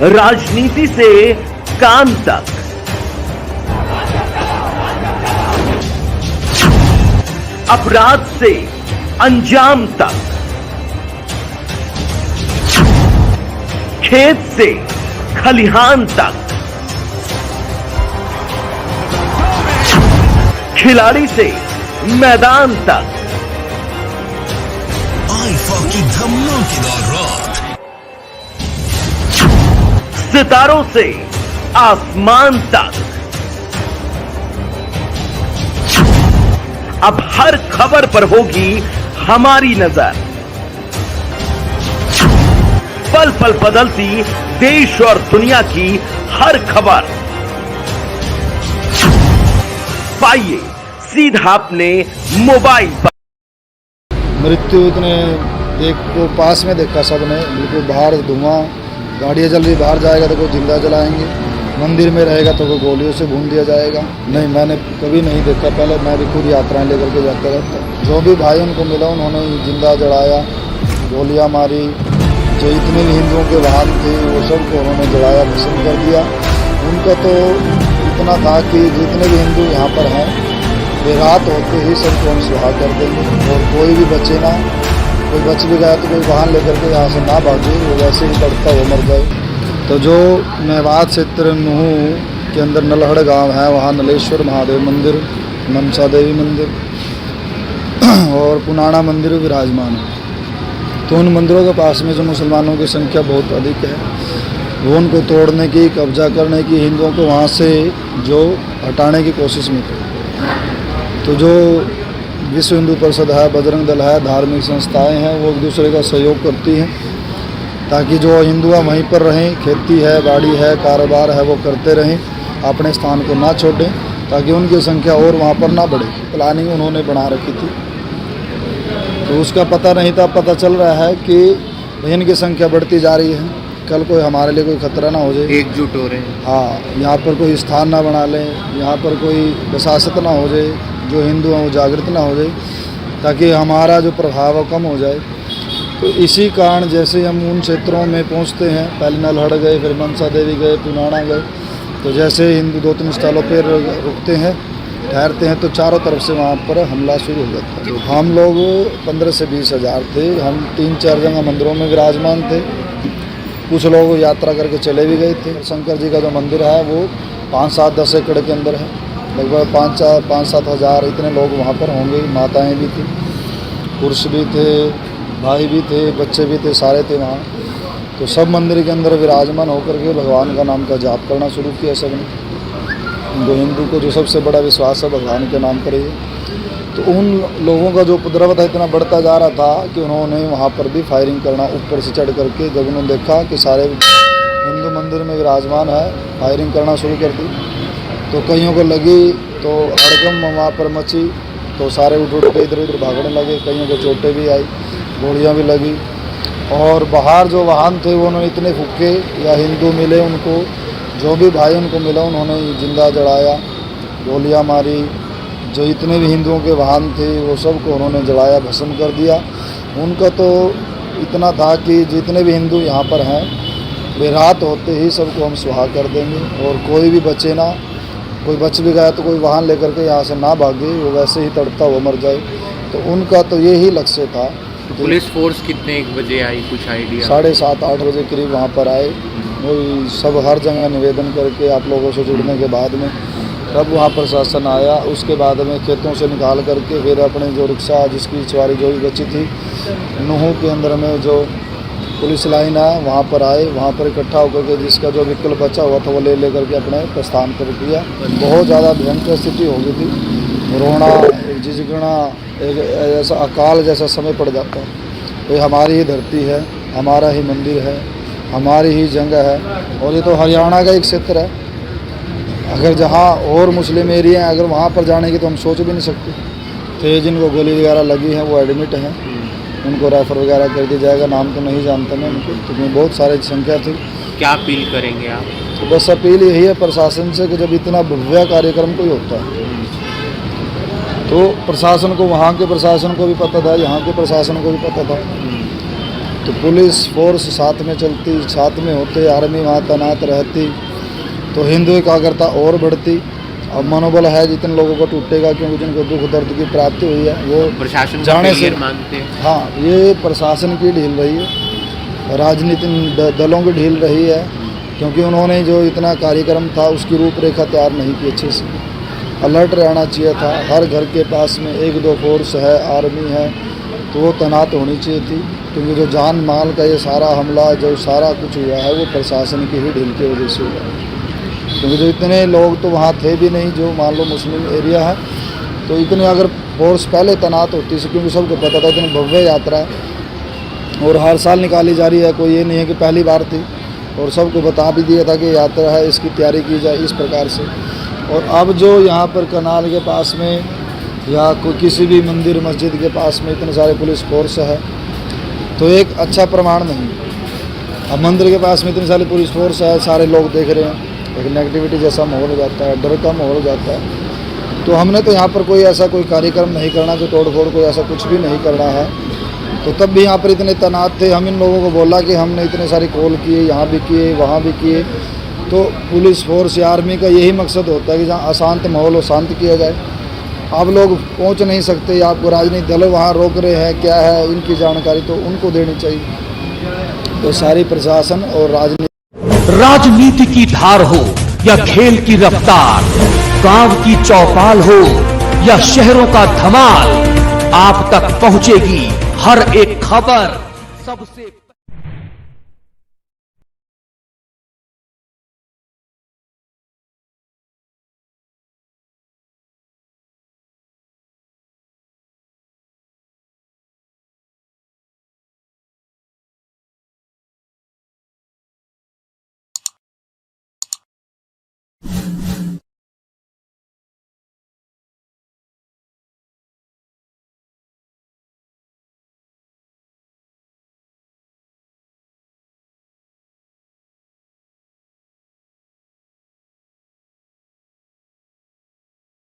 राजनीति से काम तक, अपराध से अंजाम तक, खेत से खलिहान तक, खिलाड़ी से मैदान तक, आईफा की धमाकेदार रात, सितारों से आसमान तक, अब हर खबर पर होगी हमारी नजर। पल पल बदलती देश और दुनिया की हर खबर पाइए सीधा अपने मोबाइल पर। मृत्यु इतने एक को पास में देखा सबने, बिल्कुल बाहर धुआं, गाड़ियाँ जल रही, बाहर जाएगा तो कोई जिंदा जलाएंगे, मंदिर में रहेगा तो कोई गोलियों से भून दिया जाएगा। नहीं, मैंने कभी नहीं देखा, पहले मैं भी खुद यात्राएं लेकर के जाता रहता। जो भी भाई उनको मिला उन्होंने जिंदा जलाया, गोलियां मारी, जो इतने भी हिंदुओं के वाहन थे वो सबको उन्होंने जलाया, भस्म कर दिया। उनका तो इतना था कि जितने भी हिंदू यहाँ पर हैं वे रात होते ही सबको हम सुहा कर देंगे और कोई भी बचे ना, कोई बच भी गया तो कोई वाहन लेकर के यहाँ से ना भागे, वो वैसे ही तड़पता वो मर जाए। तो जो मेवात क्षेत्र नूह के अंदर नलहड़ गांव है, वहाँ नलेश्वर महादेव मंदिर, मनसा देवी मंदिर और पुनाना मंदिर विराजमान है। तो उन मंदिरों के पास में जो मुसलमानों की संख्या बहुत अधिक है, वो उनको तोड़ने की, कब्जा करने की, हिंदुओं को वहाँ से जो हटाने की कोशिश में थे। तो जो विश्व हिंदू परिषद है, बजरंग दल है, धार्मिक संस्थाएं हैं, वो एक दूसरे का सहयोग करती हैं ताकि जो हिंदू वहीं पर रहें, खेती है, बाड़ी है, कारोबार है, वो करते रहें, अपने स्थान को ना छोड़ें ताकि उनकी संख्या और वहाँ पर ना बढ़े। प्लानिंग उन्होंने बना रखी थी, तो उसका पता नहीं था। पता चल रहा है कि इनकी संख्या बढ़ती जा रही है, कल कोई हमारे लिए कोई खतरा ना हो जाए, एकजुट हो रहे हैं। हाँ, यहाँ पर कोई स्थान ना बना लें, यहाँ पर कोई बसासत ना हो जाए, जो हिंदू हैं वो जागृत ना हो जाए, ताकि हमारा जो प्रभाव है कम हो जाए। तो इसी कारण जैसे हम उन क्षेत्रों में पहुँचते हैं, पहले नलहड़ गए, फिर मनसा देवी गए, पुनाना गए, तो जैसे हिंदू 2-3 स्थलों पर रुकते हैं, ठहरते हैं, तो चारों तरफ से वहाँ पर हमला शुरू हो जाता है। हम लोग 15 से 20 हज़ार थे। हम 3-4 जगह मंदिरों में विराजमान थे, कुछ लोग यात्रा करके चले भी गए थे। शंकर जी का जो मंदिर है वो 5-7-10 एकड़ के अंदर है, लगभग 5-7 हज़ार इतने लोग वहाँ पर होंगे। माताएं भी थी, पुरुष भी थे, भाई भी थे, बच्चे भी थे, सारे थे वहाँ। तो सब मंदिर के अंदर विराजमान होकर के भगवान का नाम का जाप करना शुरू किया सबने। जो हिंदू को जो सबसे बड़ा विश्वास है भगवान के नाम पर ही। तो उन लोगों का जो उपद्रव था इतना बढ़ता जा रहा था कि उन्होंने वहाँ पर भी फायरिंग करना ऊपर से चढ़ करके, जब उन्होंने देखा कि सारे हिंदू मंदिर में विराजमान है, फायरिंग करना शुरू कर दी। तो कईयों को लगी तो हड़कंप वहाँ पर मची, तो सारे उठ के इधर उधर भागने लगे, कईयों को चोटें भी आई, गोलियाँ भी लगी। और बाहर जो वाहन थे वो उन्होंने इतने फूके, या हिंदू मिले उनको, जो भी भाई उनको मिला उन्होंने जिंदा जलाया, गोलियां मारी। जो इतने भी हिंदुओं के वाहन थे वो सबको उन्होंने जलाया, भस्म कर दिया। उनका तो इतना था कि जितने भी हिंदू यहाँ पर हैं वे रात होते ही सबको हम सुहा कर देंगे और कोई भी बचे ना, कोई बच भी गया तो कोई वाहन लेकर के यहाँ से ना भागे, वो वैसे ही तड़पता वो मर जाए। तो उनका तो यही लक्ष्य था। तो पुलिस फोर्स कितने बजे आई, कुछ आइडिया? 7:30-8 बजे करीब वहाँ पर आए। वही सब हर जगह निवेदन करके आप लोगों से जुड़ने के बाद में तब वहाँ प्रशासन आया। उसके बाद में खेतों से निकाल करके फिर अपने जो रिक्शा जिसकी सवारी जो भी बची थी, नूह के अंदर में जो पुलिस लाइन है वहाँ पर आए। वहाँ पर इकट्ठा होकर के जिसका जो व्हीकल बचा हुआ था वो ले करके अपने प्रस्थान कर किया। बहुत ज़्यादा भयंकर स्थिति हो गई थी, रोना, एक झिझकना, एक ऐसा अकाल जैसा समय पड़ जाता है। ये हमारी ही धरती है, हमारा ही मंदिर है, हमारी ही जगह है और ये तो हरियाणा का एक क्षेत्र है। अगर जहाँ और मुस्लिम एरिया हैं, अगर वहाँ पर जाने की तो हम सोच भी नहीं सकते। तो जिनको गोली वगैरह लगी है वो एडमिट हैं, उनको रेफर वगैरह कर दिया जाएगा। नाम तो नहीं जानता मैं उनको, क्योंकि बहुत सारे संख्या थी। क्या अपील करेंगे आप? तो बस अपील यही है प्रशासन से कि जब इतना भव्य कार्यक्रम कोई होता है तो प्रशासन को, वहाँ के प्रशासन को भी पता था, यहाँ के प्रशासन को भी पता था तो पुलिस फोर्स साथ में चलती, साथ में होते, आर्मी वहाँ तैनात रहती तो हिंदू एकाग्रता और बढ़ती। अब मनोबल है जितने लोगों को टूटेगा, क्योंकि जिनको दुख दर्द की प्राप्ति हुई है वो प्रशासन का जाने से फेलियर मानते हैं। हाँ, ये प्रशासन की ढील रही है, राजनीतिक दलों की ढील रही है, क्योंकि उन्होंने जो इतना कार्यक्रम था उसकी रूपरेखा तैयार नहीं की अच्छे से। अलर्ट रहना चाहिए था, हर घर के पास में 1-2 फोर्स है, आर्मी है, तो वो तैनात होनी चाहिए थी, क्योंकि जो जान माल का ये सारा हमला जो सारा कुछ हुआ है वो प्रशासन की ही ढील की वजह से हुआ है। क्योंकि जो इतने लोग तो वहाँ थे भी नहीं, जो मान लो मुस्लिम एरिया है, तो इतने अगर फोर्स पहले तैनात होती है, क्योंकि सबको पता था इतनी भव्य यात्रा है और हर साल निकाली जा रही है, कोई ये नहीं है कि पहली बार थी, और सबको बता भी दिया था कि यात्रा है, इसकी तैयारी की जाए इस प्रकार से। और अब जो यहाँ पर कनाल के पास में या कोई किसी भी मंदिर मस्जिद के पास में इतने सारे पुलिस फोर्स है, तो एक अच्छा प्रमाण नहीं। अब मंदिर के पास में इतनी सारी पुलिस फोर्स है, सारे लोग देख रहे हैं, एक नेगेटिविटी जैसा माहौल हो जाता है, डर का माहौल हो जाता है। तो हमने तो यहाँ पर कोई ऐसा कोई कार्यक्रम नहीं करना, कोई तोड़-फोड़ कोई ऐसा कुछ भी नहीं करना है। तो तब भी यहाँ पर इतने तैनात थे, हम इन लोगों को बोला कि हमने इतने सारे कॉल किए, यहाँ भी किए, वहाँ भी किए। तो पुलिस फोर्स या आर्मी का यही मकसद होता है कि जहाँ अशांत माहौल हो शांत किया जाए। आप लोग पहुँच नहीं सकते, आपको राजनीतिक दल वहाँ रोक रहे हैं, क्या है इनकी जानकारी तो उनको देनी चाहिए। तो सारी प्रशासन और राजनीति की धार हो या खेल की रफ्तार, गांव की चौपाल हो या शहरों का धमाल, आप तक पहुंचेगी हर एक खबर सबसे